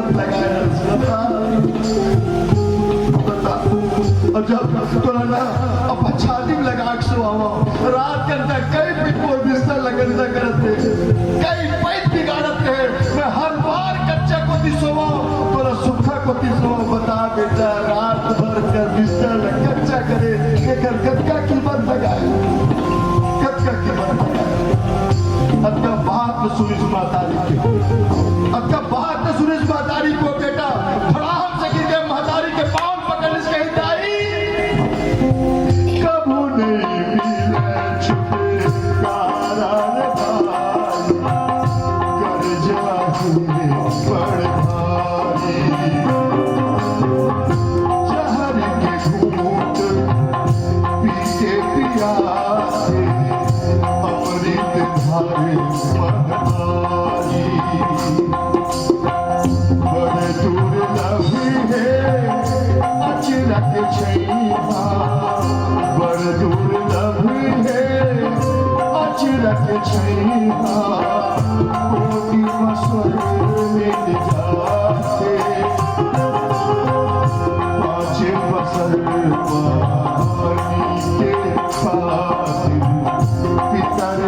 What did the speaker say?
कीमत लगाए बता। और जब तोरा ना अब छाती में लगा के सुआवा रात के अंदर कई पिटपोर बिस्तर लगन करते कई पैत बिगाड़त है। मैं हर बार कच्चा को दिसोवा तोरा सुखा को दिसोवा। बता बेटा रात भर कर बिस्तर लग कच्चा करे लेकर कच्चा कीमत लगाए कच्चा कीमत लगाए। अब का बात में सुरेश मातारी के अब का बात में सुरेश मातारी को बेटा थोड़ा हम सकी के महतारी के पाँव पकड़ इस कही ताई कबू नहीं मिले छुपे कारण भाई कर जाए बड़ भारी जहर के घूंट पीते पियासे अमृत धारे महतारी बड़े दुर्लभ है अचरक छैया बड़ दुर्लभ है अचरक छैया कोटि बसर मिल जाते पाँच बसर पानी के खातिर पितर